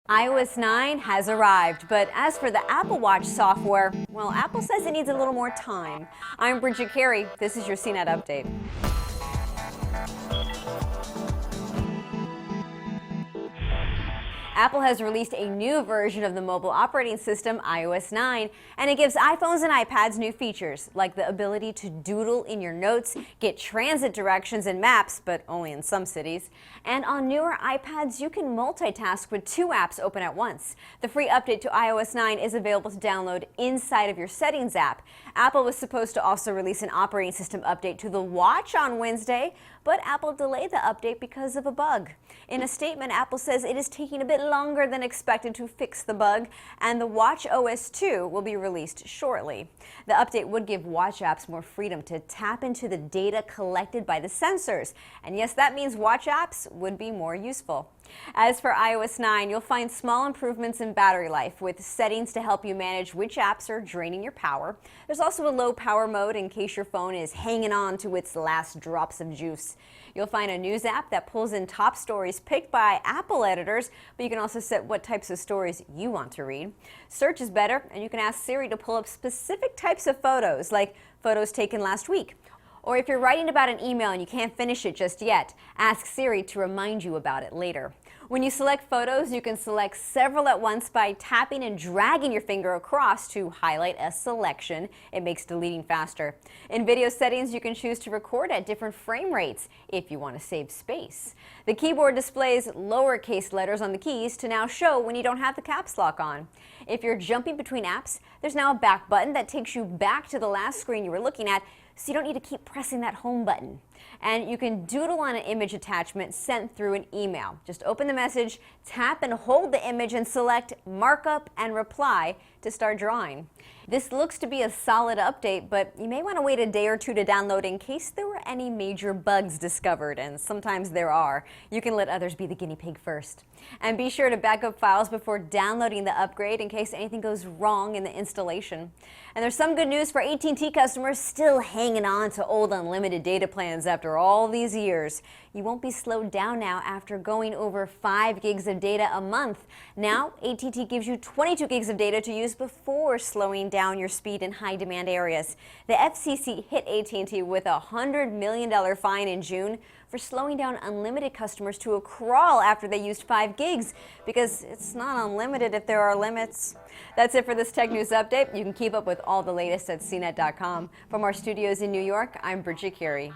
iOS 9 has arrived, but as for the Apple Watch software, well, Apple says it needs a little more time. I'm Bridget Carey. This is your CNET update. Apple has released a new version of the mobile operating system, iOS 9, and it gives iPhones and iPads new features, like the ability to doodle in your notes, get transit directions and maps, but only in some cities. And on newer iPads, you can multitask with two apps open at once. The free update to iOS 9 is available to download inside of your Settings app. Apple was supposed to also release an operating system update to the Watch on Wednesday, but Apple delayed the update because of a bug. In a statement, Apple says it is taking a bit longer than expected to fix the bug, and the Watch OS 2 will be released shortly. The update would give Watch apps more freedom to tap into the data collected by the sensors. And yes, that means Watch apps would be more useful. As for iOS 9, you'll find small improvements in battery life with settings to help you manage which apps are draining your power. There's also a low power mode in case your phone is hanging on to its last drops of juice. You'll find a news app that pulls in top stories picked by Apple editors, but you can also set what types of stories you want to read. Search is better, and you can ask Siri to pull up specific types of photos, like photos taken last week. Or if you're writing about an email and you can't finish it just yet, ask Siri to remind you about it later. When you select photos, you can select several at once by tapping and dragging your finger across to highlight a selection. It makes deleting faster. In video settings, you can choose to record at different frame rates if you want to save space. The keyboard displays lowercase letters on the keys to now show when you don't have the caps lock on. If you're jumping between apps, there's now a back button that takes you back to the last screen you were looking at, so you don't need to keep pressing that home button. And you can doodle on an image attachment sent through an email. Just open the message, tap and hold the image and select Markup and Reply to start drawing. This looks to be a solid update, but you may want to wait a day or two to download in case there were any major bugs discovered, and sometimes there are. You can let others be the guinea pig first. And be sure to back up files before downloading the upgrade in case anything goes wrong in the installation. And there's some good news for AT&T customers still hanging on to old unlimited data plans after all these years. You won't be slowed down now after going over 5 gigs of data a month. Now, AT&T gives you 22 gigs of data to use before slowing down your speed in high-demand areas. The FCC hit AT&T with a $100 million fine in June for slowing down unlimited customers to a crawl after they used 5 gigs, because it's not unlimited if there are limits. That's it for this Tech News Update. You can keep up with all the latest at CNET.com. From our studios in New York, I'm Bridget Carey.